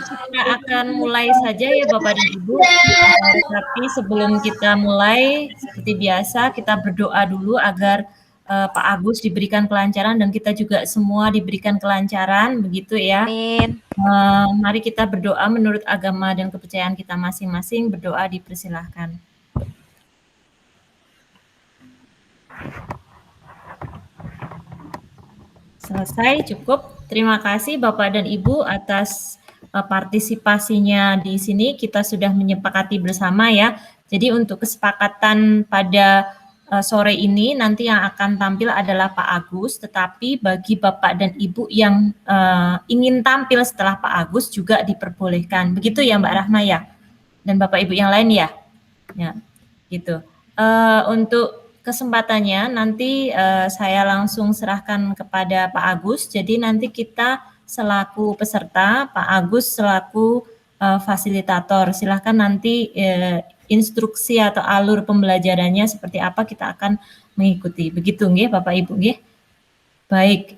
kita akan mulai saja ya Bapak dan Ibu. Tapi sebelum kita mulai, seperti biasa kita berdoa dulu agar Pak Agus diberikan kelancaran dan kita juga semua diberikan kelancaran, begitu ya. Amin. Mari kita berdoa menurut agama dan kepercayaan kita masing-masing. Berdoa dipersilahkan. Selesai, cukup. Terima kasih Bapak dan Ibu atas partisipasinya di sini. Kita sudah menyepakati bersama ya. Jadi untuk kesepakatan pada sore ini nanti yang akan tampil adalah Pak Agus, tetapi bagi Bapak dan Ibu yang ingin tampil setelah Pak Agus juga diperbolehkan. Begitu ya Mbak Rahma ya? Dan Bapak Ibu yang lain ya? Ya, gitu. Untuk kesempatannya nanti saya langsung serahkan kepada Pak Agus. Jadi nanti kita selaku peserta, Pak Agus selaku fasilitator. Silahkan nanti instruksi atau alur pembelajarannya seperti apa kita akan mengikuti. Begitu nggih Bapak Ibu nggih. Baik,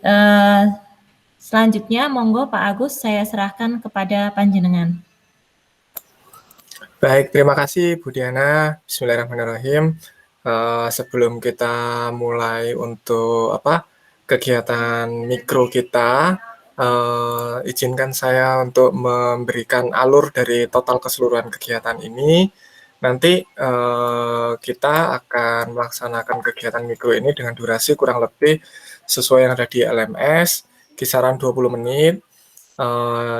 selanjutnya monggo Pak Agus saya serahkan kepada panjenengan. Baik, terima kasih Bu Diana. Bismillahirrahmanirrahim. Sebelum kita mulai untuk kegiatan mikro kita, izinkan saya untuk memberikan alur dari total keseluruhan kegiatan ini. Nanti kita akan melaksanakan kegiatan mikro ini dengan durasi kurang lebih sesuai yang ada di LMS, kisaran 20 menit,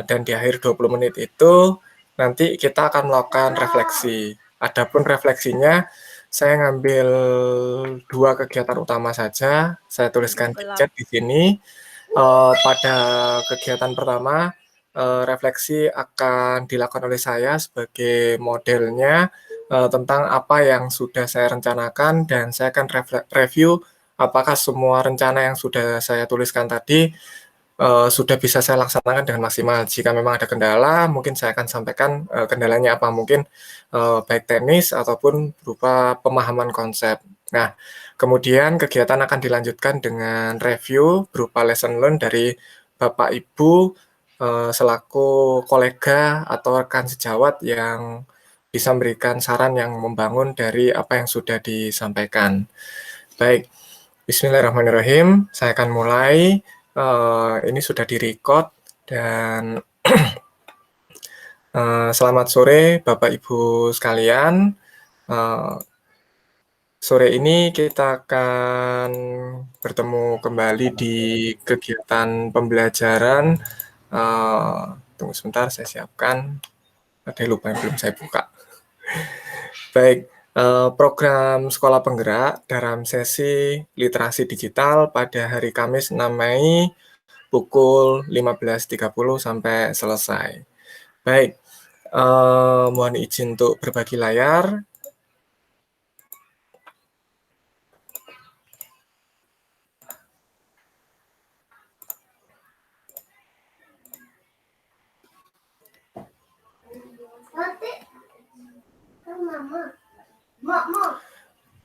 dan di akhir 20 menit itu nanti kita akan melakukan refleksi. Adapun refleksinya, saya ngambil 2 kegiatan utama saja. Saya tuliskan di chat di sini. Pada kegiatan pertama, refleksi akan dilakukan oleh saya sebagai modelnya tentang apa yang sudah saya rencanakan, dan saya akan review apakah semua rencana yang sudah saya tuliskan tadi sudah bisa saya laksanakan dengan maksimal. Jika memang ada kendala, mungkin saya akan sampaikan kendalanya apa, mungkin baik teknis ataupun berupa pemahaman konsep. Nah, kemudian kegiatan akan dilanjutkan dengan review berupa lesson learn dari Bapak Ibu selaku kolega atau rekan sejawat yang bisa memberikan saran yang membangun dari apa yang sudah disampaikan. Baik, bismillahirrahmanirrahim. Saya akan mulai. Ini sudah direcord dan selamat sore Bapak Ibu sekalian. Sore ini kita akan bertemu kembali di kegiatan pembelajaran. Tunggu sebentar, saya siapkan. Ada yang lupa yang belum saya buka. Baik. Program Sekolah Penggerak dalam sesi literasi digital pada hari Kamis 6 Mei pukul 15.30 sampai selesai. Baik, mohon izin untuk berbagi layar.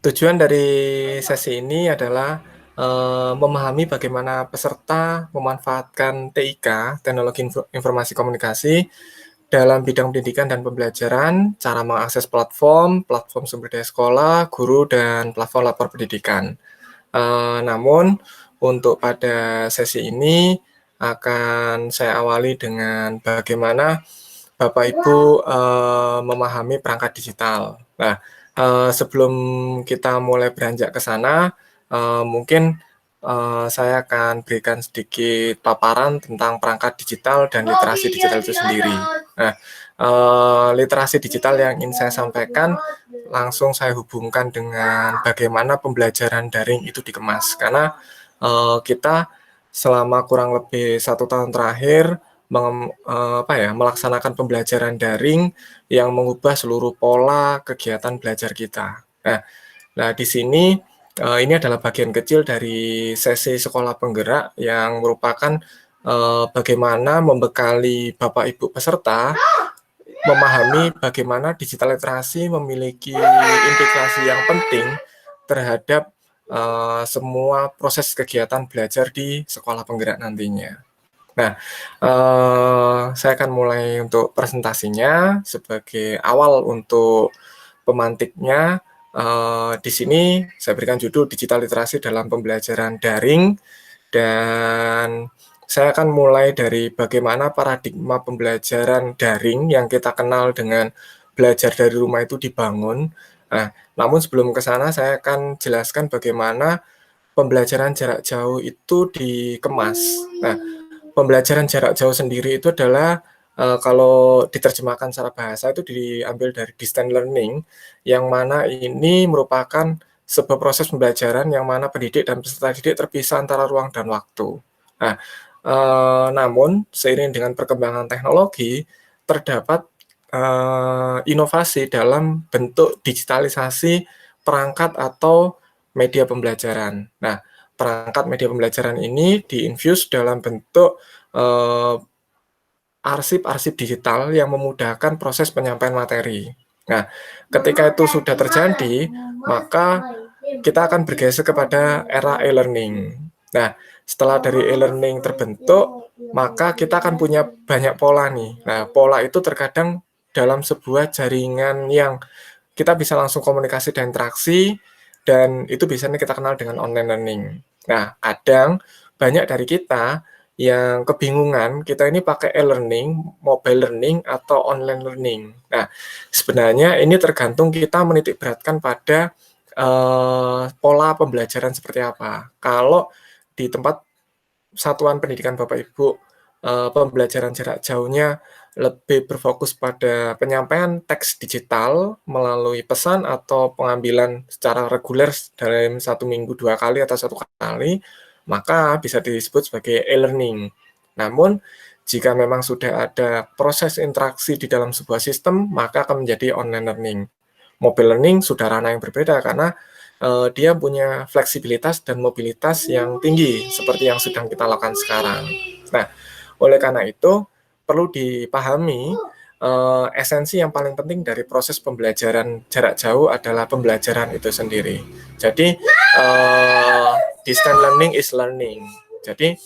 Tujuan dari sesi ini adalah memahami bagaimana peserta memanfaatkan TIK, Teknologi Informasi Komunikasi, dalam bidang pendidikan dan pembelajaran, cara mengakses platform sumber daya sekolah, guru, dan platform lapor pendidikan. Namun, untuk pada sesi ini akan saya awali dengan bagaimana Bapak Ibu memahami perangkat digital. Nah, sebelum kita mulai beranjak ke sana, mungkin saya akan berikan sedikit paparan tentang perangkat digital dan literasi digital itu sendiri. Nah, literasi digital yang ingin saya sampaikan langsung saya hubungkan dengan bagaimana pembelajaran daring itu dikemas. Karena kita selama kurang lebih 1 tahun terakhir melaksanakan pembelajaran daring yang mengubah seluruh pola kegiatan belajar kita. Nah, di sini ini adalah bagian kecil dari sesi sekolah penggerak yang merupakan bagaimana membekali Bapak Ibu peserta memahami bagaimana digital literasi memiliki implikasi yang penting terhadap semua proses kegiatan belajar di sekolah penggerak nantinya. Nah, saya akan mulai untuk presentasinya. Sebagai awal untuk pemantiknya, di sini saya berikan judul Digital Literasi dalam Pembelajaran Daring, dan saya akan mulai dari bagaimana paradigma pembelajaran daring yang kita kenal dengan belajar dari rumah itu dibangun. Nah, namun sebelum ke sana saya akan jelaskan bagaimana pembelajaran jarak jauh itu dikemas. Nah, pembelajaran jarak jauh sendiri itu adalah kalau diterjemahkan secara bahasa itu diambil dari distance learning, yang mana ini merupakan sebuah proses pembelajaran yang mana pendidik dan peserta didik terpisah antara ruang dan waktu. Nah, namun seiring dengan perkembangan teknologi, terdapat inovasi dalam bentuk digitalisasi perangkat atau media pembelajaran. Nah, perangkat media pembelajaran ini diinfuse dalam bentuk arsip-arsip digital yang memudahkan proses penyampaian materi. Nah, ketika itu sudah terjadi, maka kita akan bergeser kepada era e-learning. Nah, setelah dari e-learning terbentuk, maka kita akan punya banyak pola nih. Nah, pola itu terkadang dalam sebuah jaringan yang kita bisa langsung komunikasi dan interaksi, dan itu biasanya kita kenal dengan online learning. Nah, kadang banyak dari kita yang kebingungan, kita ini pakai e-learning, mobile learning, atau online learning. Nah, sebenarnya ini tergantung kita menitik beratkan pada pola pembelajaran seperti apa. Kalau di tempat satuan pendidikan Bapak Ibu, pembelajaran jarak jauhnya lebih berfokus pada penyampaian teks digital melalui pesan atau pengambilan secara reguler dalam 1 minggu 2 kali atau 1 kali, maka bisa disebut sebagai e-learning. Namun, jika memang sudah ada proses interaksi di dalam sebuah sistem, maka akan menjadi online learning. Mobile learning sudah ranah yang berbeda karena dia punya fleksibilitas dan mobilitas yang tinggi seperti yang sedang kita lakukan sekarang. Nah, oleh karena itu perlu dipahami esensi yang paling penting dari proses pembelajaran jarak jauh adalah pembelajaran itu sendiri. Jadi distance learning is learning. Jadi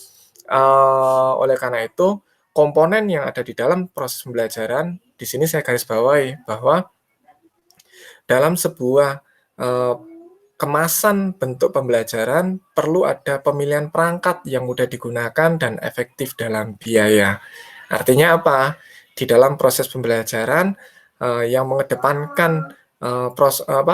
oleh karena itu komponen yang ada di dalam proses pembelajaran di sini saya garis bawahi bahwa dalam sebuah kemasan bentuk pembelajaran perlu ada pemilihan perangkat yang mudah digunakan dan efektif dalam biaya. Artinya apa? Di dalam proses pembelajaran yang mengedepankan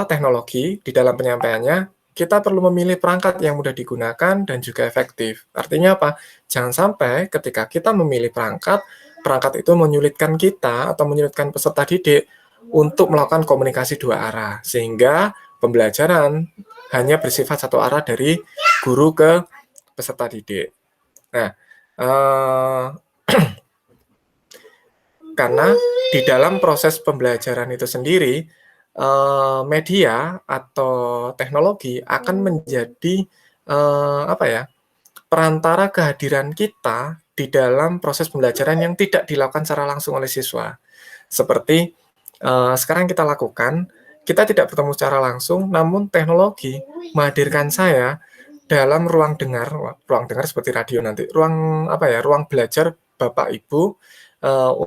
teknologi di dalam penyampaiannya, kita perlu memilih perangkat yang mudah digunakan dan juga efektif. Artinya apa? Jangan sampai ketika kita memilih perangkat, perangkat itu menyulitkan kita atau menyulitkan peserta didik untuk melakukan komunikasi dua arah, sehingga pembelajaran hanya bersifat satu arah dari guru ke peserta didik. Nah, karena di dalam proses pembelajaran itu sendiri, media atau teknologi akan menjadi perantara kehadiran kita di dalam proses pembelajaran yang tidak dilakukan secara langsung oleh siswa. Seperti sekarang kita lakukan, kita tidak bertemu secara langsung, namun teknologi menghadirkan saya dalam ruang dengar seperti radio nanti, ruang belajar Bapak Ibu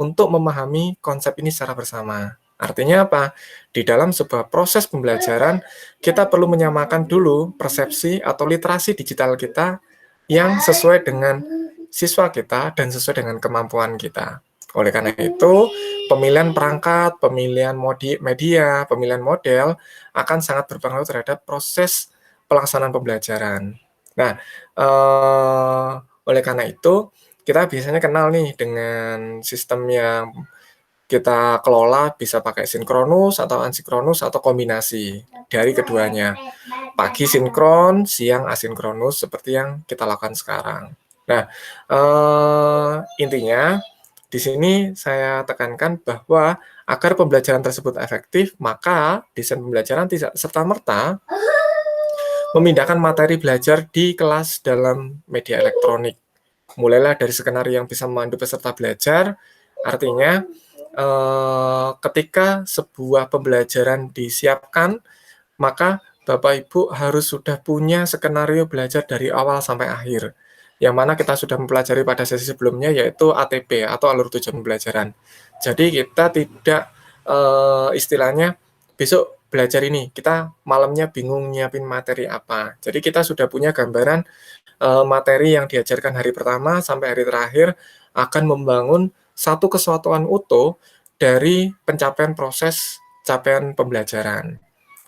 untuk memahami konsep ini secara bersama. Artinya apa? Di dalam sebuah proses pembelajaran, kita perlu menyamakan dulu persepsi atau literasi digital kita yang sesuai dengan siswa kita dan sesuai dengan kemampuan kita. Oleh karena itu, pemilihan perangkat, pemilihan media, pemilihan model akan sangat berpengaruh terhadap proses pelaksanaan pembelajaran. Nah, oleh karena itu, kita biasanya kenal nih dengan sistem yang kita kelola bisa pakai sinkronus atau asinkronus atau kombinasi dari keduanya. Pagi sinkron, siang asinkronus seperti yang kita lakukan sekarang. Nah, intinya di sini saya tekankan bahwa agar pembelajaran tersebut efektif, maka desain pembelajaran tidak serta-merta memindahkan materi belajar di kelas dalam media elektronik. Mulailah dari skenario yang bisa memandu peserta belajar, artinya ketika sebuah pembelajaran disiapkan, maka Bapak Ibu harus sudah punya skenario belajar dari awal sampai akhir. yang mana kita sudah mempelajari pada sesi sebelumnya, yaitu ATP atau alur tujuan pembelajaran. Jadi kita tidak istilahnya besok belajar ini, kita malamnya bingung nyiapin materi apa. Jadi kita sudah punya gambaran materi yang diajarkan hari pertama sampai hari terakhir akan membangun satu kesatuan utuh dari pencapaian proses capaian pembelajaran.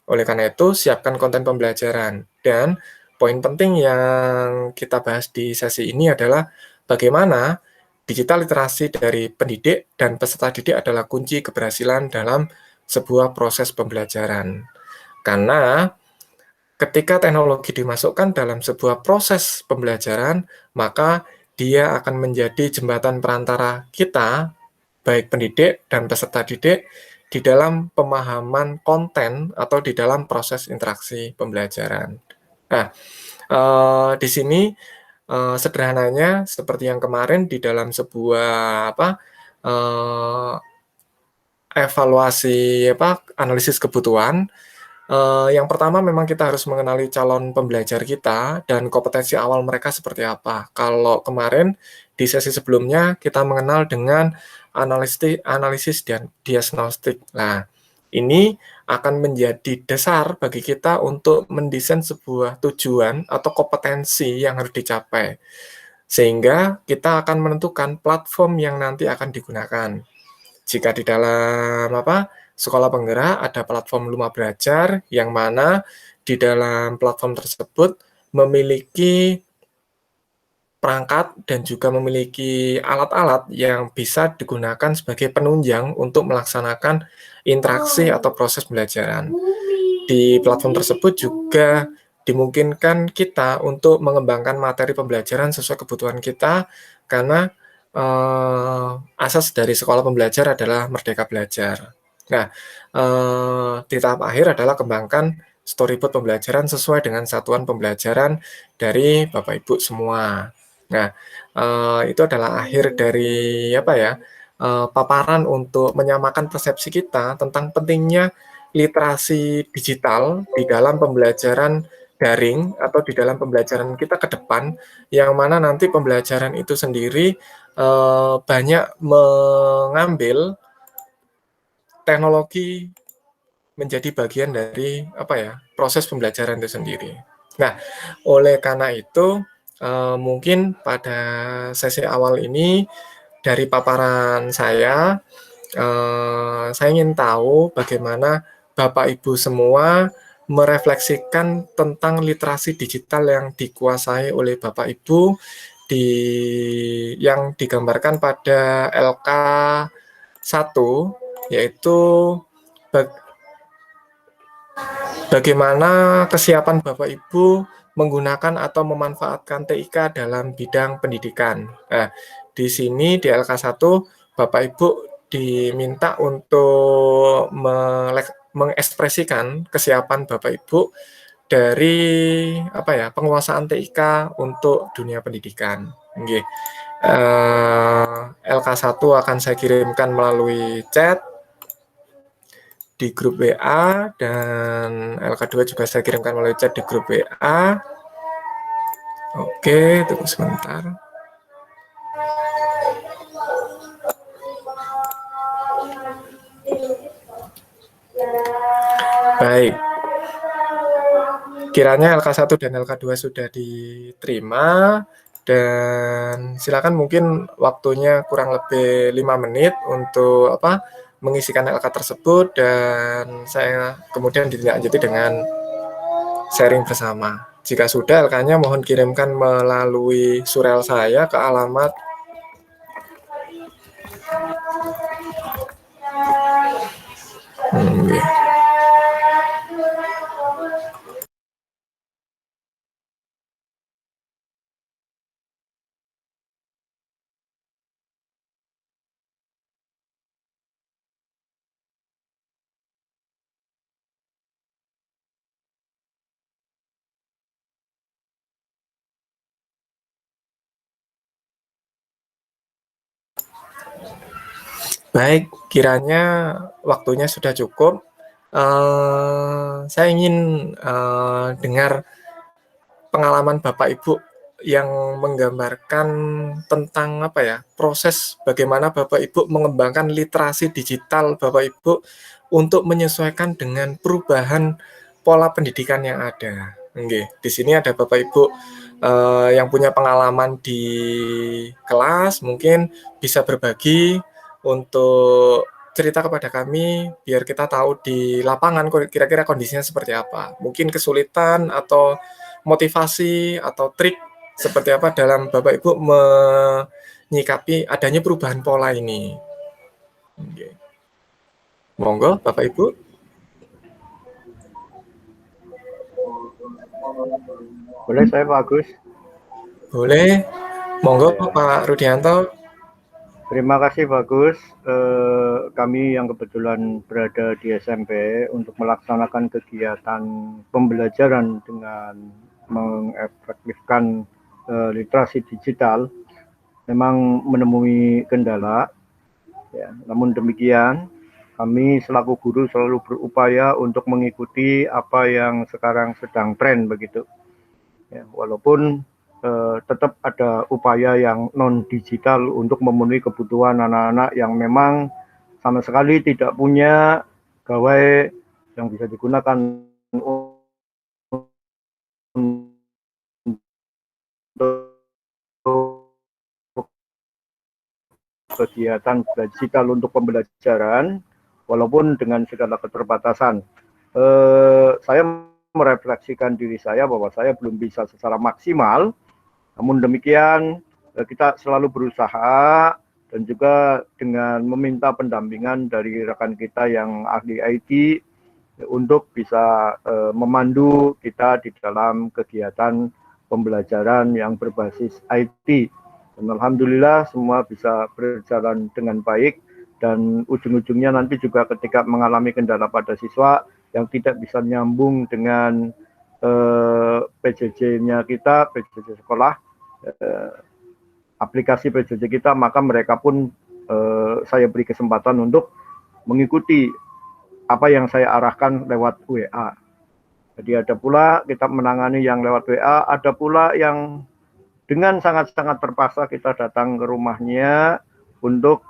Oleh karena itu, siapkan konten pembelajaran. Dan poin penting yang kita bahas di sesi ini adalah bagaimana digital literasi dari pendidik dan peserta didik adalah kunci keberhasilan dalam sebuah proses pembelajaran. Karena ketika teknologi dimasukkan dalam sebuah proses pembelajaran, maka dia akan menjadi jembatan perantara kita, baik pendidik dan peserta didik, di dalam pemahaman konten atau di dalam proses interaksi pembelajaran. Nah, di sini sederhananya seperti yang kemarin di dalam sebuah evaluasi analisis kebutuhan. Yang pertama memang kita harus mengenali calon pembelajar kita dan kompetensi awal mereka seperti apa. Kalau kemarin di sesi sebelumnya kita mengenal dengan analisis dan diagnostik. Nah, ini akan menjadi dasar bagi kita untuk mendesain sebuah tujuan atau kompetensi yang harus dicapai. Sehingga kita akan menentukan platform yang nanti akan digunakan. Jika di dalam sekolah penggerak ada platform Luma Belajar yang mana di dalam platform tersebut memiliki perangkat dan juga memiliki alat-alat yang bisa digunakan sebagai penunjang untuk melaksanakan interaksi atau proses pembelajaran. Di platform tersebut juga dimungkinkan kita untuk mengembangkan materi pembelajaran sesuai kebutuhan kita karena asas dari sekolah pembelajar adalah merdeka belajar. Nah, di tahap akhir adalah kembangkan storyboard pembelajaran sesuai dengan satuan pembelajaran dari Bapak Ibu semua. Nah, itu adalah akhir dari paparan untuk menyamakan persepsi kita tentang pentingnya literasi digital di dalam pembelajaran daring atau di dalam pembelajaran kita ke depan, yang mana nanti pembelajaran itu sendiri banyak mengambil teknologi menjadi bagian dari proses pembelajaran itu sendiri. Nah, oleh karena itu mungkin pada sesi awal ini dari paparan saya ingin tahu bagaimana Bapak Ibu semua merefleksikan tentang literasi digital yang dikuasai oleh Bapak Ibu yang digambarkan pada LK1, yaitu bagaimana kesiapan Bapak Ibu menggunakan atau memanfaatkan TIK dalam bidang pendidikan. Nah, di sini di LK1 Bapak Ibu diminta untuk mengekspresikan kesiapan Bapak Ibu dari penguasaan TIK untuk dunia pendidikan. Okay. LK1 akan saya kirimkan melalui chat di grup WA, dan LK2 juga saya kirimkan melalui chat di grup WA. Oke, tunggu sebentar. Baik. Kiranya LK1 dan LK2 sudah diterima, dan silakan mungkin waktunya kurang lebih 5 menit untuk mengisikan LK tersebut, dan saya kemudian ditindaklanjuti dengan sharing bersama. Jika sudah LK-nya mohon kirimkan melalui surel saya ke alamat Baik, kiranya waktunya sudah cukup. Saya ingin dengar pengalaman Bapak Ibu yang menggambarkan tentang apa ya, proses bagaimana Bapak Ibu mengembangkan literasi digital Bapak Ibu untuk menyesuaikan dengan perubahan pola pendidikan yang ada. Nggih, di sini ada Bapak Ibu yang punya pengalaman di kelas, mungkin bisa berbagi untuk cerita kepada kami biar kita tahu di lapangan kira-kira kondisinya seperti apa. Mungkin kesulitan atau motivasi atau trik seperti apa dalam Bapak Ibu menyikapi adanya perubahan pola ini. Oke. Monggo Bapak Ibu. Boleh saya Pak Agus? Boleh. Monggo Ya. Pak Rudianto. Terima kasih Pak Agus. Kami yang kebetulan berada di SMP untuk melaksanakan kegiatan pembelajaran dengan mengefektifkan literasi digital memang menemui kendala. Ya, namun demikian, kami selaku guru selalu berupaya untuk mengikuti apa yang sekarang sedang tren begitu. Ya, walaupun tetap ada upaya yang non-digital untuk memenuhi kebutuhan anak-anak yang memang sama sekali tidak punya gawai yang bisa digunakan untuk kegiatan digital untuk pembelajaran, walaupun dengan segala keterbatasan. Saya merefleksikan diri saya bahwa saya belum bisa secara maksimal. Namun demikian, kita selalu berusaha dan juga dengan meminta pendampingan dari rekan kita yang ahli IT untuk bisa memandu kita di dalam kegiatan pembelajaran yang berbasis IT. Dan alhamdulillah semua bisa berjalan dengan baik dan ujung-ujungnya nanti juga ketika mengalami kendala pada siswa yang tidak bisa nyambung dengan PJJ-nya kita, PJJ sekolah, aplikasi PJJ kita, maka mereka pun saya beri kesempatan untuk mengikuti apa yang saya arahkan lewat WA. Jadi ada pula kita menangani yang lewat WA, ada pula yang dengan sangat-sangat terpaksa kita datang ke rumahnya untuk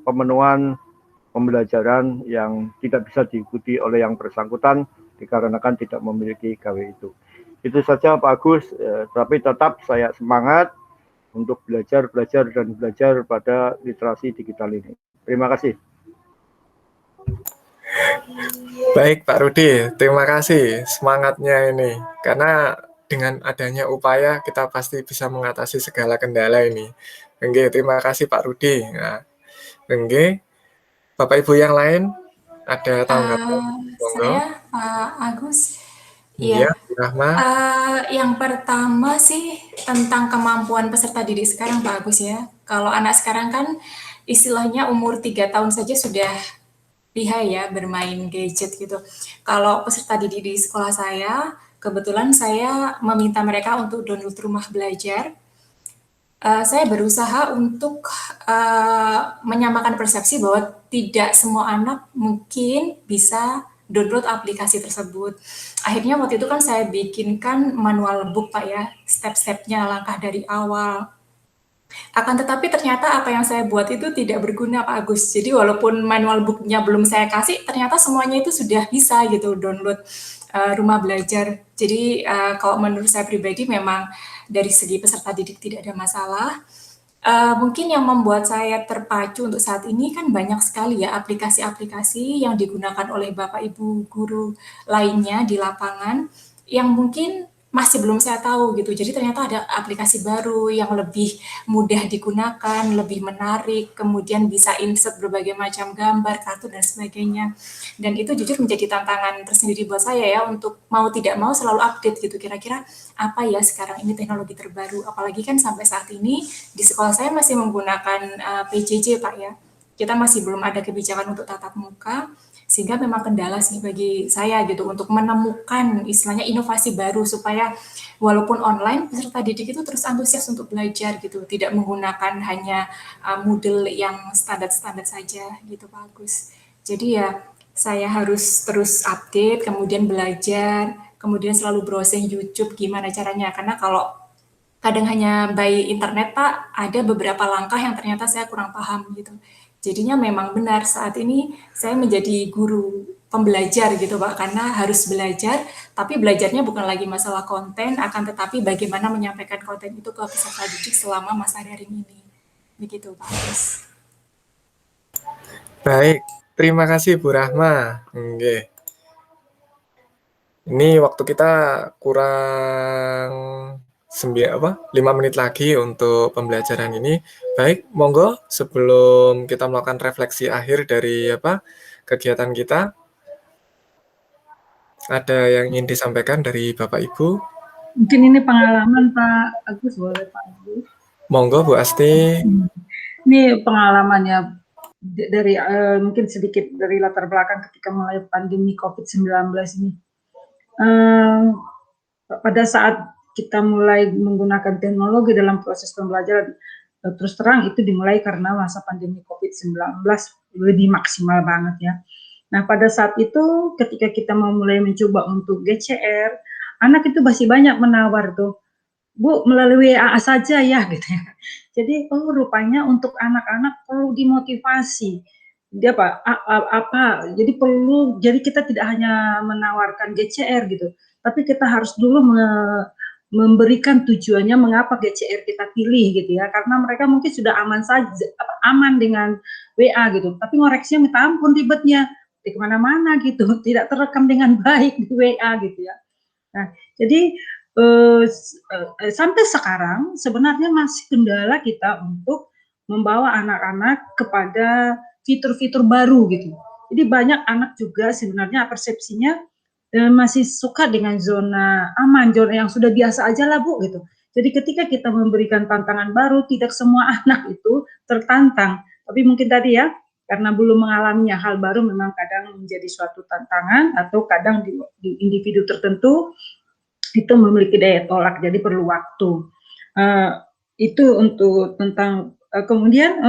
pemenuhan pembelajaran yang tidak bisa diikuti oleh yang bersangkutan dikarenakan tidak memiliki gawe itu. Itu saja Pak Agus, tapi tetap saya semangat untuk belajar pada literasi digital ini. Terima kasih. Baik Pak Rudi, terima kasih semangatnya ini. Karena dengan adanya upaya kita pasti bisa mengatasi segala kendala ini. Oke, terima kasih Pak Rudi. Nah, oke, Bapak Ibu yang lain ada tanggapan? Saya Pak Agus. Iya, Iya, Rahma. yang pertama sih tentang kemampuan peserta didik sekarang Pak Agus ya. Kalau anak sekarang kan istilahnya umur 3 tahun saja sudah lihai ya bermain gadget gitu. Kalau peserta didik di sekolah saya, kebetulan saya meminta mereka untuk download rumah belajar. Saya berusaha untuk menyamakan persepsi bahwa tidak semua anak mungkin bisa download aplikasi tersebut. Akhirnya waktu itu kan saya bikinkan manual book Pak ya, step-stepnya, langkah dari awal. Akan tetapi ternyata apa yang saya buat itu tidak berguna Pak Agus. Jadi walaupun manual book-nya belum saya kasih, ternyata semuanya itu sudah bisa gitu download rumah belajar. Jadi kalau menurut saya pribadi memang dari segi peserta didik tidak ada masalah. Mungkin yang membuat saya terpacu untuk saat ini kan banyak sekali ya aplikasi-aplikasi yang digunakan oleh Bapak Ibu guru lainnya di lapangan yang mungkin masih belum saya tahu gitu. Jadi ternyata ada aplikasi baru yang lebih mudah digunakan, lebih menarik, kemudian bisa insert berbagai macam gambar, kartun dan sebagainya. Dan itu jujur menjadi tantangan tersendiri buat saya ya untuk mau tidak mau selalu update gitu. Kira-kira apa ya sekarang ini teknologi terbaru? Apalagi kan sampai saat ini di sekolah saya masih menggunakan PJJ Pak ya. Kita masih belum ada kebijakan untuk tatap muka, sehingga memang kendala sih bagi saya gitu untuk menemukan istilahnya inovasi baru supaya walaupun online peserta didik itu terus antusias untuk belajar gitu, tidak menggunakan hanya Moodle yang standar-standar saja gitu Pak Agus. Jadi ya saya harus terus update, kemudian belajar, kemudian selalu browsing YouTube gimana caranya, karena kalau kadang hanya by internet, Pak, ada beberapa langkah yang ternyata saya kurang paham gitu. Jadinya memang benar saat ini saya menjadi guru pembelajar gitu, Pak, karena harus belajar, tapi belajarnya bukan lagi masalah konten, akan tetapi bagaimana menyampaikan konten itu ke peserta didik selama masa daring ini. Begitu, Pak Agus. Baik, terima kasih Bu Rahma. Oke. Ini waktu kita kurang 5 menit lagi untuk pembelajaran ini. Baik, monggo sebelum kita melakukan refleksi akhir dari kegiatan kita, ada yang ingin disampaikan dari Bapak Ibu? Mungkin ini pengalaman Pak Agus, boleh Pak Agus? Monggo Bu Asti. Ini pengalamannya dari mungkin sedikit dari latar belakang ketika mulai pandemi COVID-19 ini. Pada saat kita mulai menggunakan teknologi dalam proses pembelajaran, terus terang itu dimulai karena masa pandemi COVID-19 lebih maksimal banget ya. Nah, pada saat itu ketika kita mau mulai mencoba untuk GCR, anak itu masih banyak menawar tuh, Bu, melalui WA saja ya gitu ya. Jadi rupanya untuk anak-anak perlu dimotivasi. Dia jadi jadi kita tidak hanya menawarkan GCR gitu, tapi kita harus dulu memberikan tujuannya mengapa GCR kita pilih gitu ya, karena mereka mungkin sudah aman dengan WA gitu, tapi ngoreksinya minta ampun ribetnya di kemana-mana gitu, tidak terekam dengan baik di WA gitu ya. Nah, jadi sampai sekarang sebenarnya masih kendala kita untuk membawa anak-anak kepada fitur-fitur baru gitu. Jadi banyak anak juga sebenarnya persepsinya masih suka dengan zona aman, zona yang sudah biasa aja lah Bu gitu. Jadi ketika kita memberikan tantangan baru, tidak semua anak itu tertantang. Tapi mungkin tadi ya, karena belum mengalaminya hal baru memang kadang menjadi suatu tantangan, atau kadang di individu tertentu itu memiliki daya tolak, jadi perlu waktu. Itu untuk tentang kemudian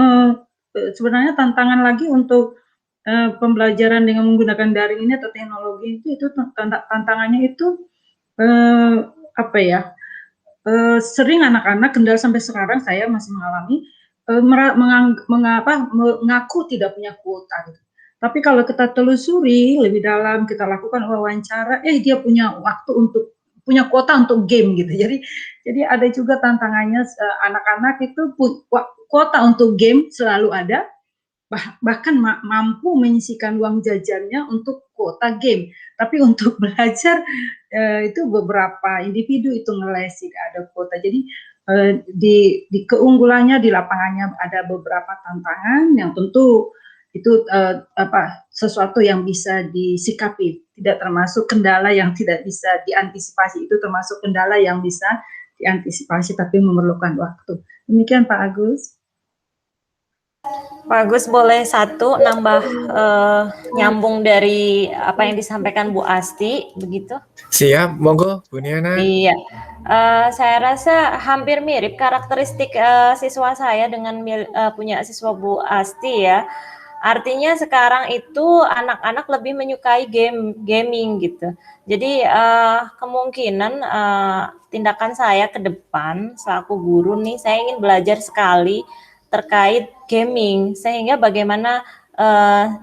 sebenarnya tantangan lagi untuk pembelajaran dengan menggunakan daring ini atau teknologi itu tantangannya itu sering anak-anak kendala sampai sekarang saya masih mengalami mengaku tidak punya kuota gitu. Tapi kalau kita telusuri lebih dalam, kita lakukan wawancara, dia punya waktu untuk punya kuota untuk game gitu. Jadi ada juga tantangannya, anak-anak itu kuota untuk game selalu ada, bahkan mampu menyisihkan uang jajannya untuk kuota game. Tapi untuk belajar itu beberapa individu itu ngeles tidak ada kuota. Jadi di keunggulannya di lapangannya ada beberapa tantangan yang tentu itu sesuatu yang bisa disikapi, tidak termasuk kendala yang tidak bisa diantisipasi, itu termasuk kendala yang bisa diantisipasi tapi memerlukan waktu. Demikian Pak Agus. Pak Agus, boleh satu nambah nyambung dari apa yang disampaikan Bu Asti, begitu? Siap, monggo Bu Niana. Iya, saya rasa hampir mirip karakteristik siswa saya dengan punya siswa Bu Asti ya. Artinya sekarang itu anak-anak lebih menyukai gaming gitu. Jadi kemungkinan tindakan saya ke depan selaku guru nih, saya ingin belajar sekali terkait gaming, sehingga bagaimana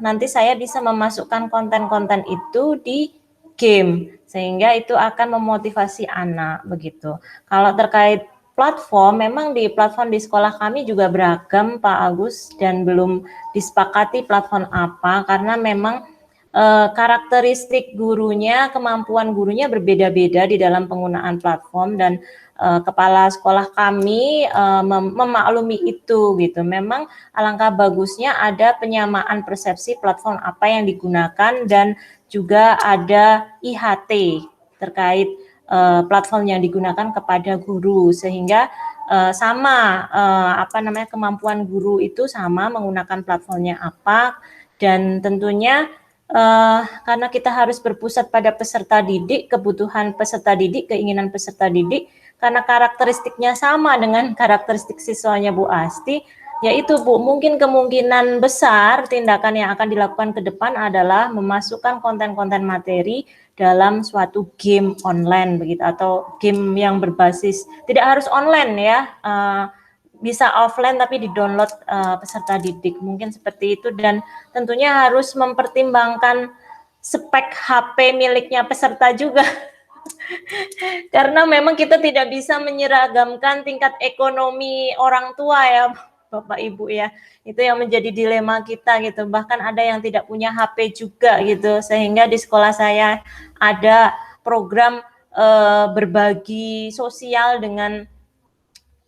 nanti saya bisa memasukkan konten-konten itu di game, sehingga itu akan memotivasi anak begitu. Kalau terkait platform, memang di platform di sekolah kami juga beragam Pak Agus, dan belum disepakati platform apa, karena memang karakteristik gurunya, kemampuan gurunya berbeda-beda di dalam penggunaan platform, dan kepala sekolah kami memaklumi itu gitu. Memang alangkah bagusnya ada penyamaan persepsi platform apa yang digunakan, dan juga ada IHT terkait platform yang digunakan kepada guru, sehingga sama kemampuan guru itu sama menggunakan platformnya apa. Dan tentunya karena kita harus berpusat pada peserta didik, kebutuhan peserta didik, keinginan peserta didik, karena karakteristiknya sama dengan karakteristik siswanya Bu Asti, Yaitu Bu, mungkin kemungkinan besar tindakan yang akan dilakukan ke depan adalah memasukkan konten-konten materi dalam suatu game online begitu, atau game yang berbasis tidak harus online ya, bisa offline tapi di-download peserta didik, mungkin seperti itu. Dan tentunya harus mempertimbangkan spek HP miliknya peserta juga. Karena memang kita tidak bisa menyeragamkan tingkat ekonomi orang tua ya, Bapak Ibu ya. Itu yang menjadi dilema kita gitu. Bahkan ada yang tidak punya HP juga gitu. Sehingga di sekolah saya ada program berbagi sosial dengan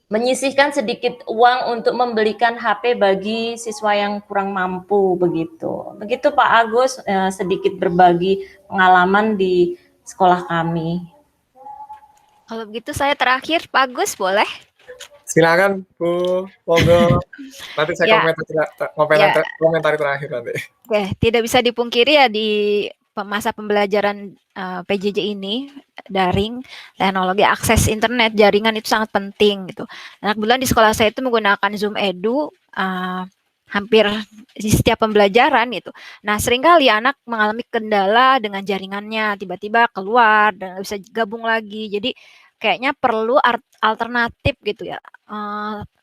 menyisihkan sedikit uang untuk membelikan HP bagi siswa yang kurang mampu begitu. Begitu Pak Agus, sedikit berbagi pengalaman di sekolah kami. Kalau begitu saya terakhir, Pak Agus boleh? Silakan Bu, monggo. Nanti saya Ya. komentari terakhir nanti. Oke, tidak bisa dipungkiri ya di masa pembelajaran PJJ ini, daring, teknologi akses internet, jaringan itu sangat penting gitu. Nah, kebetulan di sekolah saya itu menggunakan Zoom Edu hampir di setiap pembelajaran gitu. Nah, seringkali anak mengalami kendala dengan jaringannya, tiba-tiba keluar dan nggak bisa gabung lagi. Jadi kayaknya perlu alternatif gitu ya.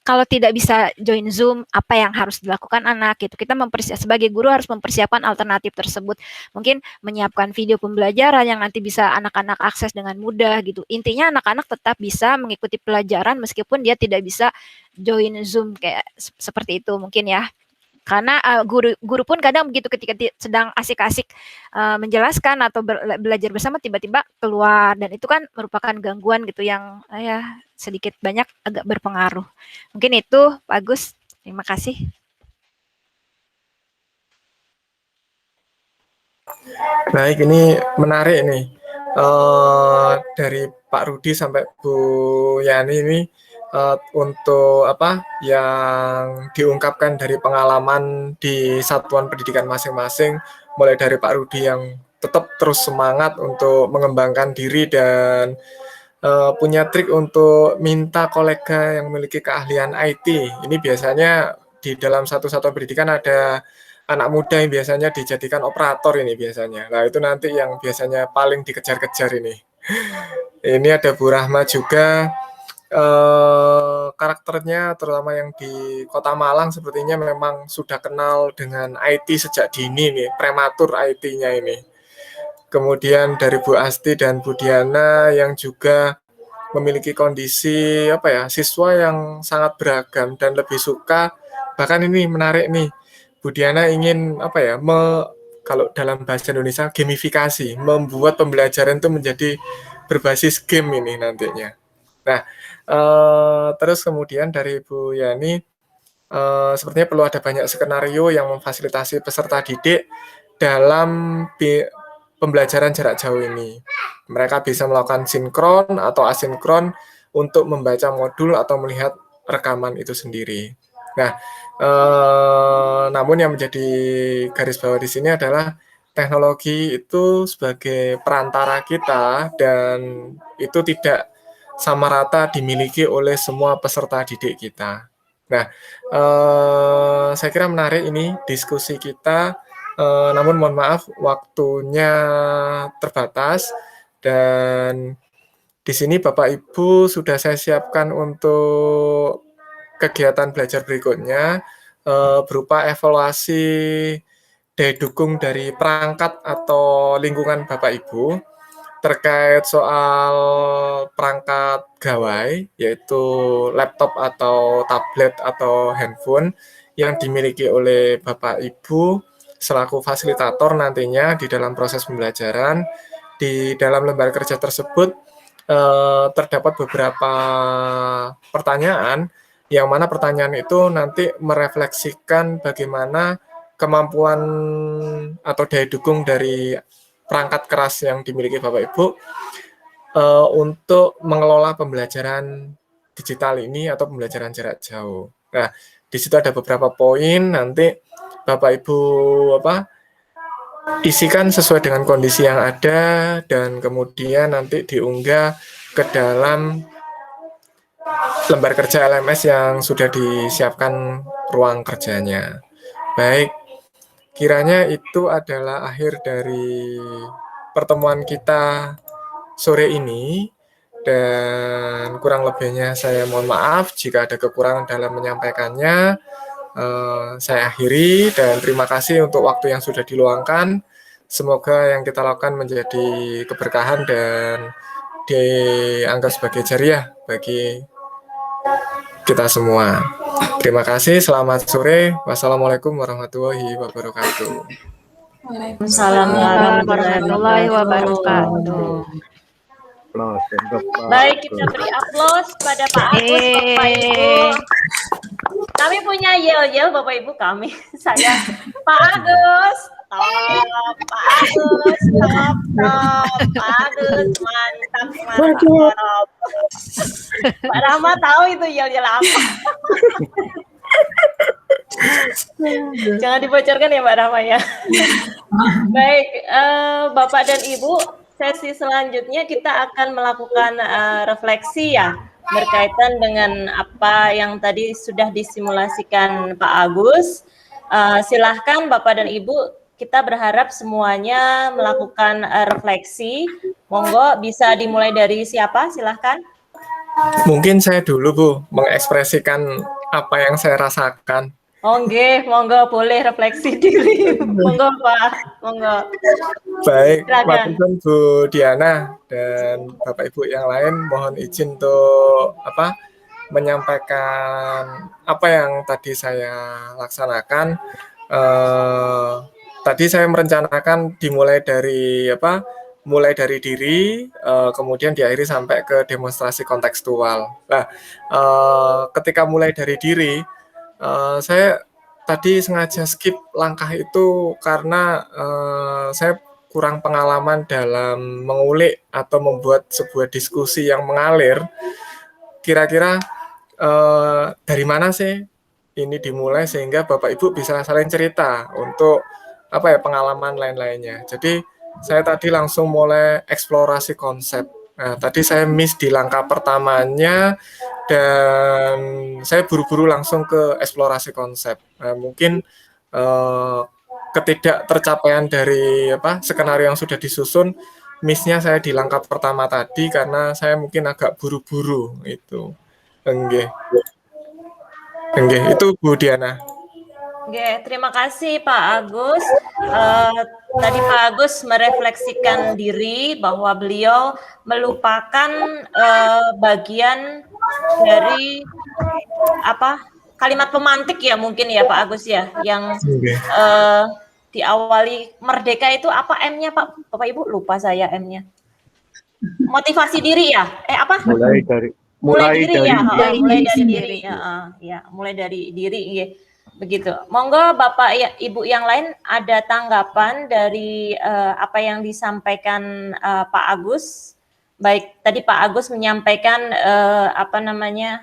Kalau tidak bisa join Zoom, apa yang harus dilakukan anak gitu. Kita sebagai guru harus mempersiapkan alternatif tersebut. Mungkin menyiapkan video pembelajaran yang nanti bisa anak-anak akses dengan mudah gitu. Intinya anak-anak tetap bisa mengikuti pelajaran meskipun dia tidak bisa join Zoom kayak seperti itu mungkin ya. Karena guru pun kadang begitu ketika sedang asik-asik menjelaskan atau belajar bersama tiba-tiba keluar, dan itu kan merupakan gangguan gitu yang ya sedikit banyak agak berpengaruh. Mungkin itu Pak Agus, terima kasih. Baik, ini menarik nih. Dari Pak Rudi sampai Bu Yani ini untuk apa yang diungkapkan dari pengalaman di satuan pendidikan masing-masing, mulai dari Pak Rudi yang tetap terus semangat untuk mengembangkan diri dan punya trik untuk minta kolega yang memiliki keahlian IT. Ini biasanya di dalam satu satuan pendidikan ada anak muda yang biasanya dijadikan operator ini biasanya. Nah, itu nanti yang biasanya paling dikejar-kejar ini. Ini ada Bu Rahma juga, karakternya terutama yang di Kota Malang sepertinya memang sudah kenal dengan IT sejak dini nih, prematur IT-nya ini. Kemudian dari Bu Asti dan Bu Diana yang juga memiliki kondisi apa ya, siswa yang sangat beragam dan lebih suka, bahkan ini menarik nih, Bu Diana ingin apa ya, kalau dalam bahasa Indonesia gamifikasi, membuat pembelajaran itu menjadi berbasis game ini nantinya. Nah, terus kemudian dari Bu Yani, sepertinya perlu ada banyak skenario yang memfasilitasi peserta didik dalam pembelajaran jarak jauh ini. Mereka bisa melakukan sinkron atau asinkron untuk membaca modul atau melihat rekaman itu sendiri. Nah, namun yang menjadi garis bawah di sini adalah teknologi itu sebagai perantara kita dan itu tidak sama rata dimiliki oleh semua peserta didik kita. Nah, saya kira menarik ini diskusi kita, namun mohon maaf waktunya terbatas dan di sini Bapak Ibu sudah saya siapkan untuk kegiatan belajar berikutnya berupa evaluasi daya dukung dari perangkat atau lingkungan Bapak Ibu terkait soal perangkat gawai, yaitu laptop atau tablet atau handphone yang dimiliki oleh Bapak Ibu selaku fasilitator nantinya di dalam proses pembelajaran. Di dalam lembar kerja tersebut terdapat beberapa pertanyaan, yang mana pertanyaan itu nanti merefleksikan bagaimana kemampuan atau daya dukung dari perangkat keras yang dimiliki Bapak Ibu untuk mengelola pembelajaran digital ini atau pembelajaran jarak jauh. Nah, di situ ada beberapa poin, nanti Bapak Ibu isikan sesuai dengan kondisi yang ada dan kemudian nanti diunggah ke dalam lembar kerja LMS yang sudah disiapkan ruang kerjanya. Baik, kiranya itu adalah akhir dari pertemuan kita sore ini, dan kurang lebihnya saya mohon maaf jika ada kekurangan dalam menyampaikannya. Saya akhiri dan terima kasih untuk waktu yang sudah diluangkan. Semoga yang kita lakukan menjadi keberkahan dan dianggap sebagai jariah bagi kita semua. Terima kasih, selamat sore. Wassalamualaikum warahmatullahi wabarakatuh. Waalaikumsalam warahmatullahi wabarakatuh. Baik, kita beri aplaus pada Pak Agus, Bapak Ibu. Kami punya yel-yel Bapak Ibu kami. Saya Pak Agus, top, Pak Agus, top, Pak Agus, mantap, mantap. Pak Rahma tahu itu yel-yel apa. Jangan dibocorkan ya Mbak Rahma ya. Baik, Bapak dan Ibu, sesi selanjutnya kita akan melakukan refleksi ya, berkaitan dengan apa yang tadi sudah disimulasikan Pak Agus. Silahkan Bapak dan Ibu, kita berharap semuanya melakukan refleksi. Monggo bisa dimulai dari siapa? Silahkan. Mungkin saya dulu Bu, mengekspresikan apa yang saya rasakan. Oh nggih, monggo boleh refleksi diri. Monggo Pak, monggo. Baik, Silakan. Waalaikumsalam Bu Diana dan Bapak Ibu yang lain, mohon izin untuk menyampaikan apa yang tadi saya laksanakan. Tadi saya merencanakan dimulai dari mulai dari diri, kemudian diakhiri sampai ke demonstrasi kontekstual. Nah, ketika mulai dari diri, saya tadi sengaja skip langkah itu karena saya kurang pengalaman dalam mengulik atau membuat sebuah diskusi yang mengalir. Kira-kira dari mana sih ini dimulai sehingga Bapak Ibu bisa saling cerita untuk pengalaman lain-lainnya. Jadi saya tadi langsung mulai eksplorasi konsep. Nah, tadi saya miss di langkah pertamanya dan saya buru-buru langsung ke eksplorasi konsep. Nah, mungkin ketidaktercapaian dari skenario yang sudah disusun, miss-nya saya di langkah pertama tadi karena saya mungkin agak buru-buru itu. Enggak, itu Bu Diana. Oke, terima kasih Pak Agus. Tadi Pak Agus merefleksikan diri bahwa beliau melupakan bagian dari kalimat pemantik ya mungkin ya Pak Agus ya, yang diawali merdeka itu apa M-nya Pak? Bapak Ibu lupa saya M-nya. Motivasi diri ya? Mulai dari diri ya. Begitu. Monggo Bapak ya, Ibu yang lain ada tanggapan dari apa yang disampaikan Pak Agus. Baik, tadi Pak Agus menyampaikan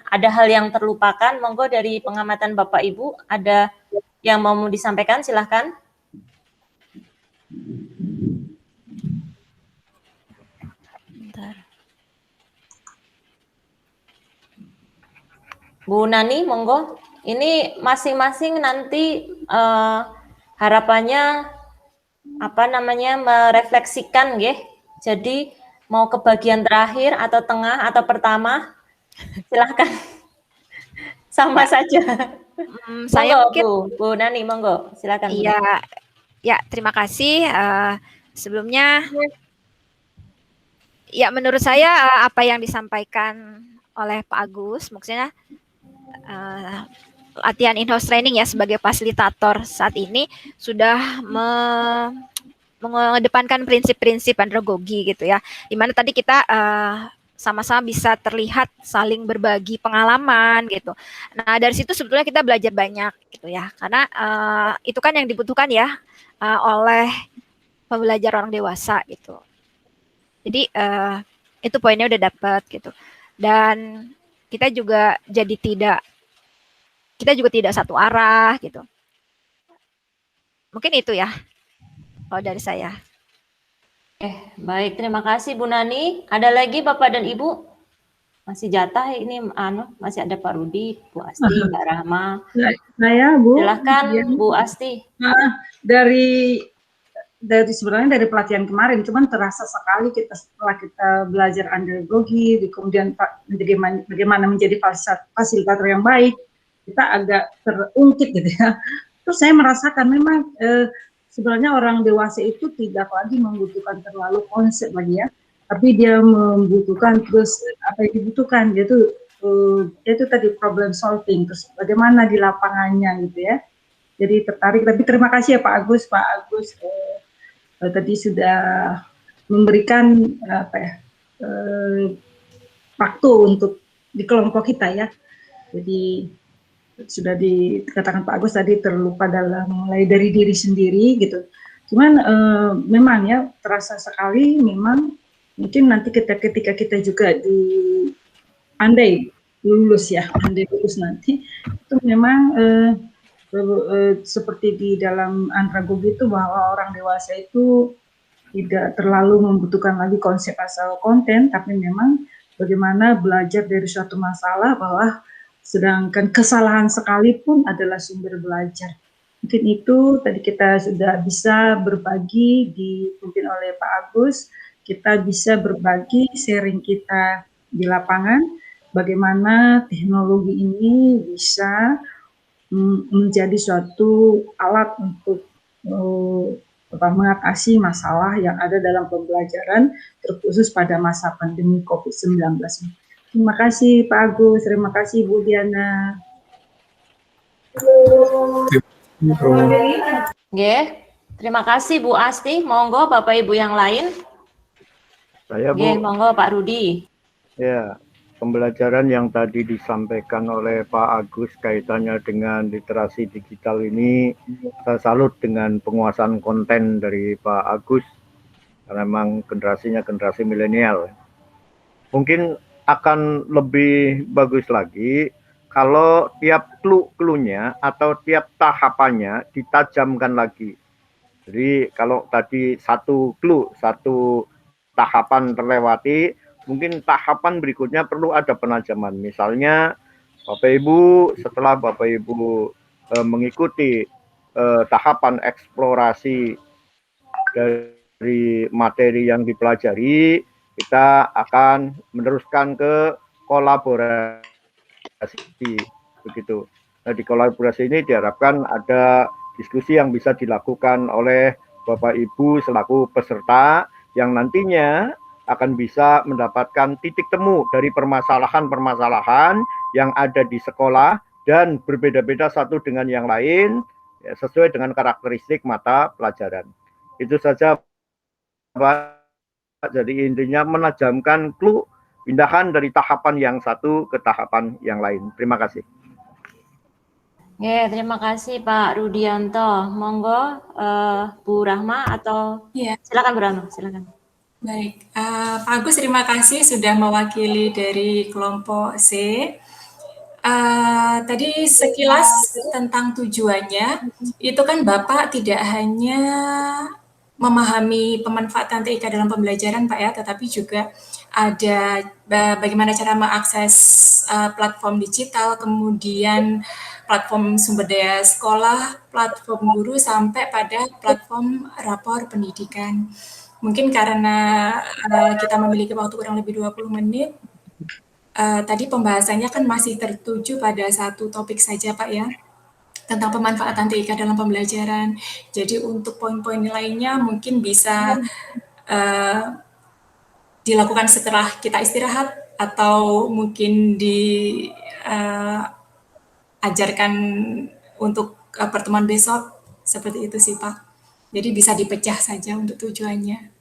ada hal yang terlupakan. Monggo dari pengamatan Bapak Ibu ada yang mau disampaikan, silahkan. Bentar. Bu Nani, monggo. Ini masing-masing nanti harapannya merefleksikan ya. Jadi mau ke bagian terakhir atau tengah atau pertama, silahkan. Sama saja. Saya monggo, mungkin Bu Nani, monggo, silakan. Iya, ya terima kasih. Sebelumnya, ya menurut saya apa yang disampaikan oleh Pak Agus, maksudnya latihan in-house training ya sebagai fasilitator saat ini sudah mengedepankan prinsip-prinsip andragogi gitu ya, dimana tadi kita sama-sama bisa terlihat saling berbagi pengalaman gitu. Nah dari situ sebetulnya kita belajar banyak gitu ya, karena itu kan yang dibutuhkan ya oleh pembelajar orang dewasa gitu. Jadi itu poinnya udah dapat gitu, dan kita juga tidak satu arah gitu. Mungkin itu ya kalau dari saya. Baik, terima kasih Bu Nani. Ada lagi Bapak dan Ibu? Masih jatah ini masih ada Pak Rudi, Bu Asti, Mbak Rahma. Saya Bu. Silahkan Ya. Bu Asti. Dari sebenarnya dari pelatihan kemarin, cuman terasa sekali setelah kita belajar andragogi, kemudian bagaimana menjadi fasilitator yang baik, kita agak terungkit gitu ya. Terus saya merasakan memang sebenarnya orang dewasa itu tidak lagi membutuhkan terlalu konsep lagi ya, tapi dia membutuhkan terus apa yang dibutuhkan, yaitu tadi problem solving, terus bagaimana di lapangannya gitu ya. Jadi tertarik, tapi terima kasih ya Pak Agus tadi sudah memberikan waktu untuk di kelompok kita ya. Jadi sudah dikatakan Pak Agus tadi terlupa mulai dari diri sendiri gitu. Cuman memang ya terasa sekali memang mungkin nanti ketika kita juga andai lulus nanti itu memang seperti di dalam andragogi itu bahwa orang dewasa itu tidak terlalu membutuhkan lagi konsep asal konten, tapi memang bagaimana belajar dari suatu masalah bahwa sedangkan kesalahan sekalipun adalah sumber belajar. Mungkin itu tadi kita sudah bisa berbagi dipimpin oleh Pak Agus, kita bisa berbagi sharing kita di lapangan, bagaimana teknologi ini bisa menjadi suatu alat untuk mengatasi masalah yang ada dalam pembelajaran, terkhusus pada masa pandemi COVID-19. Terima kasih Pak Agus, terima kasih Bu Diana. Terima kasih Bu Asti. Monggo Bapak Ibu yang lain. Saya Bu. Monggo Pak Rudi. Ya. Pembelajaran yang tadi disampaikan oleh Pak Agus kaitannya dengan literasi digital ini, saya salut dengan penguasaan konten dari Pak Agus, karena memang generasinya generasi milenial. Mungkin akan lebih bagus lagi kalau tiap clue-nya atau tiap tahapannya ditajamkan lagi. Jadi kalau tadi satu clue, satu tahapan terlewati, mungkin tahapan berikutnya perlu ada penajaman. Misalnya Bapak Ibu, setelah Bapak Ibu mengikuti tahapan eksplorasi dari materi yang dipelajari, kita akan meneruskan ke kolaborasi begitu. Nah, di kolaborasi ini diharapkan ada diskusi yang bisa dilakukan oleh Bapak Ibu selaku peserta yang nantinya akan bisa mendapatkan titik temu dari permasalahan-permasalahan yang ada di sekolah dan berbeda-beda satu dengan yang lain ya, sesuai dengan karakteristik mata pelajaran. Itu saja Pak. Jadi intinya menajamkan clue, pindahan dari tahapan yang satu ke tahapan yang lain. Terima kasih. Terima kasih Pak Rudianto. Monggo Bu Rahma atau silakan Bu Rahma, silakan. Baik, Pak Agus terima kasih sudah mewakili dari kelompok C. Tadi sekilas tentang tujuannya, itu kan Bapak tidak hanya memahami pemanfaatan TIK dalam pembelajaran Pak ya, tetapi juga ada bagaimana cara mengakses platform digital, kemudian platform sumber daya sekolah, platform guru, sampai pada platform rapor pendidikan. Mungkin karena kita memiliki waktu kurang lebih 20 menit, tadi pembahasannya kan masih tertuju pada satu topik saja Pak ya, tentang pemanfaatan TIK dalam pembelajaran. Jadi untuk poin-poin lainnya mungkin bisa dilakukan setelah kita istirahat, atau mungkin diajarkan untuk pertemuan besok, seperti itu sih Pak. Jadi bisa dipecah saja untuk tujuannya.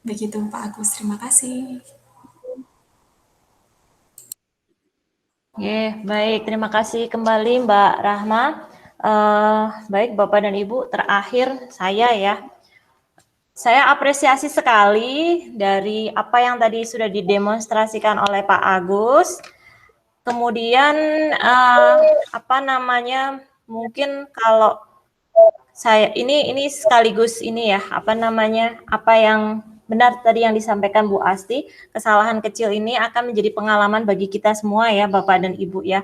Begitu Pak Agus, terima kasih. Baik, terima kasih kembali Mbak Rahma. Baik Bapak dan Ibu, terakhir saya ya. Saya apresiasi sekali dari apa yang tadi sudah didemonstrasikan oleh Pak Agus. Kemudian mungkin kalau saya ini sekaligus ini ya, apa yang benar tadi yang disampaikan Bu Asti, kesalahan kecil ini akan menjadi pengalaman bagi kita semua ya Bapak dan Ibu ya.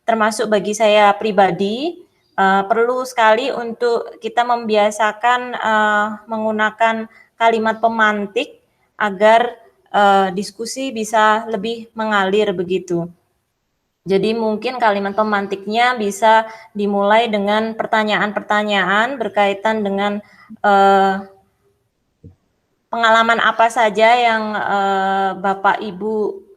Termasuk bagi saya pribadi, perlu sekali untuk kita membiasakan menggunakan kalimat pemantik agar diskusi bisa lebih mengalir begitu. Jadi mungkin kalimat pemantiknya bisa dimulai dengan pertanyaan-pertanyaan berkaitan dengan pengalaman apa saja yang Bapak Ibu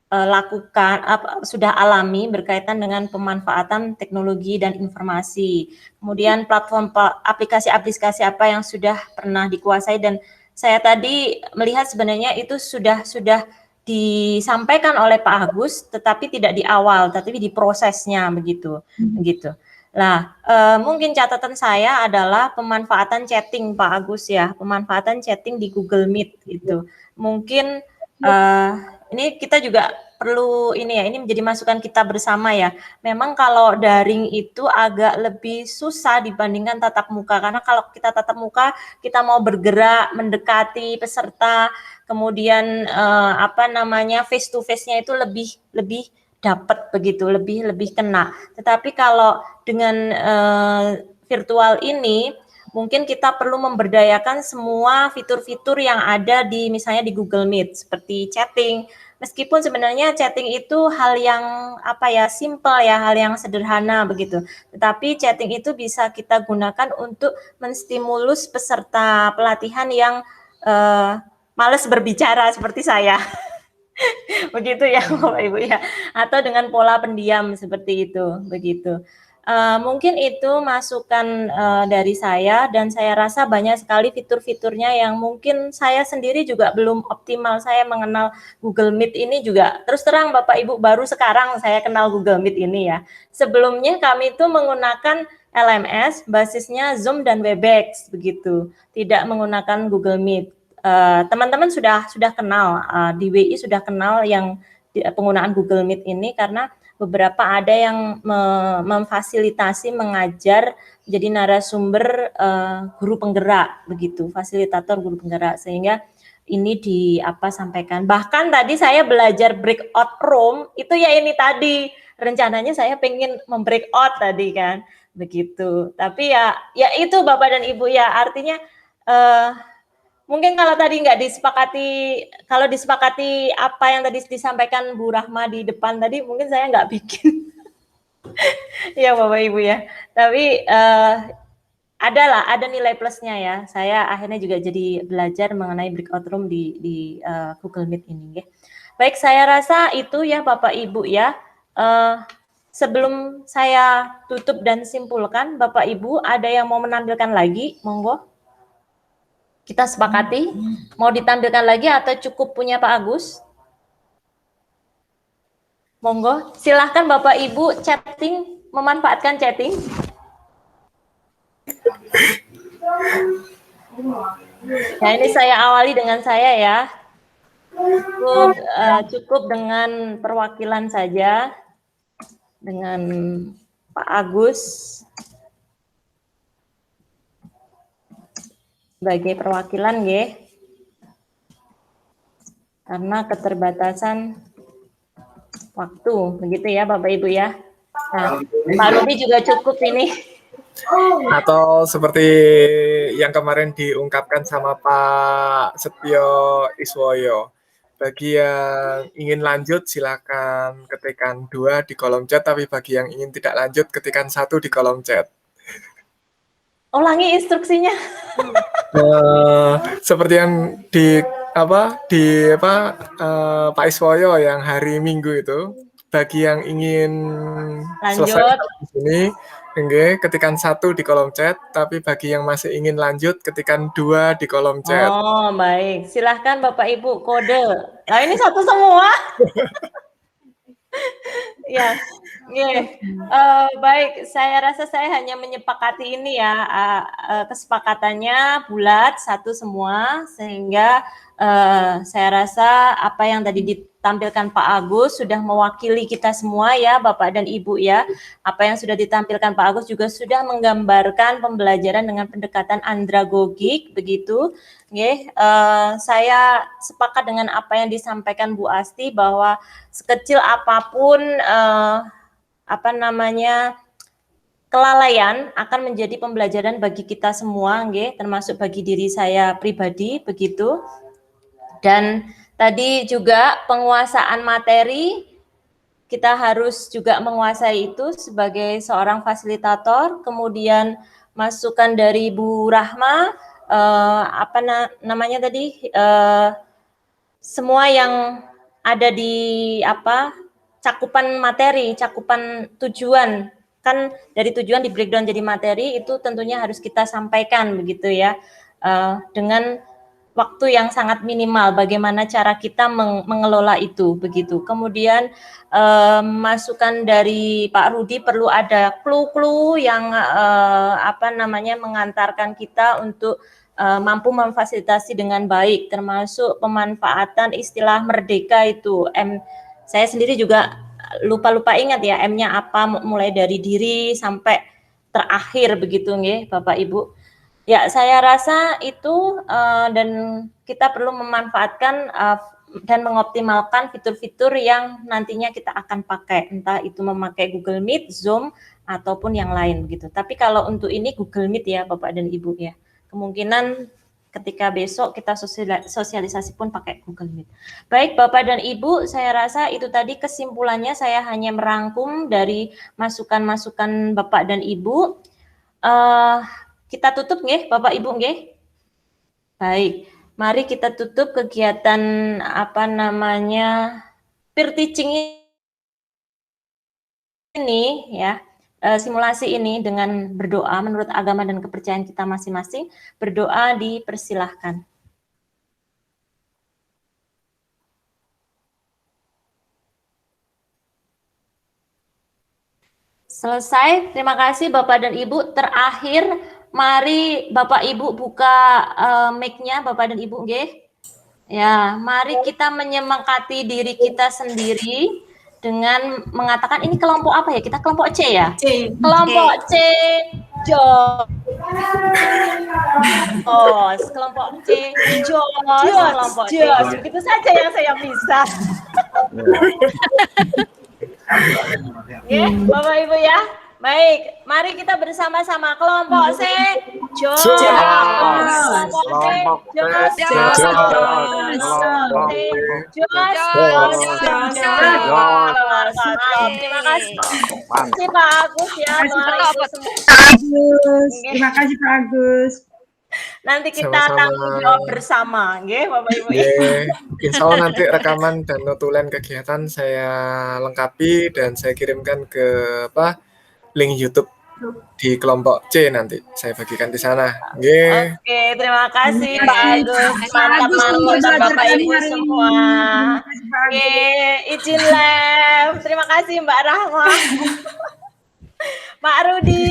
lakukan, sudah alami berkaitan dengan pemanfaatan teknologi dan informasi. Kemudian platform aplikasi-aplikasi apa yang sudah pernah dikuasai, dan saya tadi melihat sebenarnya itu sudah disampaikan oleh Pak Agus, tetapi tidak di awal, tetapi di prosesnya begitu. Nah, mungkin catatan saya adalah pemanfaatan chatting Pak Agus ya, pemanfaatan chatting di Google Meet itu. Mungkin ini kita juga perlu ini ya, ini menjadi masukan kita bersama ya. Memang kalau daring itu agak lebih susah dibandingkan tatap muka, karena kalau kita tatap muka kita mau bergerak mendekati peserta, kemudian face to face-nya itu lebih dapat begitu, lebih kena. Tetapi kalau dengan virtual ini mungkin kita perlu memberdayakan semua fitur-fitur yang ada di misalnya di Google Meet seperti chatting. Meskipun sebenarnya chatting itu hal yang simple ya, hal yang sederhana begitu. Tetapi chatting itu bisa kita gunakan untuk menstimulus peserta pelatihan yang malas berbicara seperti saya. Begitu ya Bapak Ibu ya. Atau dengan pola pendiam seperti itu, begitu. Mungkin itu masukan dari saya, dan saya rasa banyak sekali fitur-fiturnya yang mungkin saya sendiri juga belum optimal. Saya mengenal Google Meet ini juga, terus terang Bapak Ibu, baru sekarang saya kenal Google Meet ini ya. Sebelumnya kami itu menggunakan LMS, basisnya Zoom dan Webex begitu, tidak menggunakan Google Meet. Teman-teman sudah kenal, di WI sudah kenal yang penggunaan Google Meet ini, karena beberapa ada yang memfasilitasi mengajar jadi narasumber guru penggerak begitu, fasilitator guru penggerak, sehingga ini sampaikan. Bahkan tadi saya belajar breakout room itu ya ini tadi rencananya saya pengen membreakout tadi kan begitu. Tapi ya itu Bapak dan Ibu ya, artinya mungkin kalau tadi nggak disepakati, kalau disepakati apa yang tadi disampaikan Bu Rahma di depan tadi, mungkin saya nggak bikin. Ya Bapak Ibu ya. Tapi ada nilai plusnya ya. Saya akhirnya juga jadi belajar mengenai breakout room di Google Meet ini. Ya. Baik, saya rasa itu ya Bapak Ibu ya. Sebelum saya tutup dan simpulkan, Bapak Ibu ada yang mau menampilkan lagi? Monggo. Kita sepakati, mau ditampilkan lagi atau cukup punya Pak Agus? Monggo, silahkan Bapak Ibu chatting, memanfaatkan chatting. Nah ini saya awali dengan saya ya. Cukup dengan perwakilan saja, dengan Pak Agus. Sebagai perwakilan ya, karena keterbatasan waktu, begitu ya Bapak Ibu ya. Nah, Pak Rudi juga cukup ini. Atau seperti yang kemarin diungkapkan sama Pak Setio Iswoyo, bagi yang ingin lanjut silakan ketikkan 2 di kolom chat, tapi bagi yang ingin tidak lanjut ketikkan 1 di kolom chat. Ulangi instruksinya. Seperti yang Pak Iswoyo yang hari Minggu itu, bagi yang ingin selesai di sini, ketikkan 1 di kolom chat, tapi bagi yang masih ingin lanjut ketikkan 2 di kolom chat. Oh baik, silahkan Bapak Ibu kode. Nah ini satu semua. Ya, baik. Saya rasa saya hanya menyepakati ini ya, kesepakatannya bulat satu semua, sehingga saya rasa apa yang tadi ditampilkan Pak Agus sudah mewakili kita semua ya Bapak dan Ibu ya. Apa yang sudah ditampilkan Pak Agus juga sudah menggambarkan pembelajaran dengan pendekatan andragogik begitu. Saya sepakat dengan apa yang disampaikan Bu Asti bahwa sekecil apapun kelalaian akan menjadi pembelajaran bagi kita semua, termasuk bagi diri saya pribadi begitu. Dan tadi juga penguasaan materi, kita harus juga menguasai itu sebagai seorang fasilitator. Kemudian masukan dari Bu Rahma, semua yang ada di cakupan materi, cakupan tujuan, kan dari tujuan di breakdown jadi materi itu tentunya harus kita sampaikan begitu ya, dengan waktu yang sangat minimal. Bagaimana cara kita mengelola itu begitu. Kemudian masukan dari Pak Rudi, perlu ada clue-clue yang mengantarkan kita untuk mampu memfasilitasi dengan baik, termasuk pemanfaatan istilah merdeka itu. Saya sendiri juga lupa ingat ya, M-nya apa, mulai dari diri sampai terakhir begitu nggih Bapak Ibu. Ya, saya rasa itu dan kita perlu memanfaatkan dan mengoptimalkan fitur-fitur yang nantinya kita akan pakai, entah itu memakai Google Meet, Zoom ataupun yang lain begitu. Tapi kalau untuk ini Google Meet ya Bapak dan Ibu ya. Kemungkinan ketika besok kita sosialisasi pun pakai Google Meet. Baik Bapak dan Ibu, saya rasa itu tadi kesimpulannya. Saya hanya merangkum dari masukan-masukan Bapak dan Ibu. Kita tutup nggih Bapak Ibu nggih? Baik, mari kita tutup kegiatan peer teaching ini ya. Simulasi ini dengan berdoa menurut agama dan kepercayaan kita masing-masing. Berdoa dipersilahkan. Selesai, terima kasih Bapak dan Ibu. Terakhir, mari Bapak Ibu buka mic-nya Bapak dan Ibu nggih. Ya, mari kita menyemangati diri kita sendiri dengan mengatakan ini kelompok apa ya? Kita kelompok C ya? C. Kelompok C, jos. Kelompok C, jos. Kelompok C, jos. Begitu saja yang saya bisa. Ya, Bapak Ibu ya. Baik, mari kita bersama-sama kelompok C, jos. Kelompok C, jos. Terima kasih Pak Agus ya. Terima kasih Pak Agus. Nanti kita Sama-sama. tanggung jawab bersama, nggih Bapak Ibu. Insya Allah nanti rekaman dan notulen kegiatan saya lengkapi dan saya kirimkan ke link YouTube di kelompok C, nanti saya bagikan di sana. Oke, terima kasih Pak Agus. Mantap Bapak Ibu semua. Oke, izin live. Terima kasih Mbak Rahma. Pak Rudi.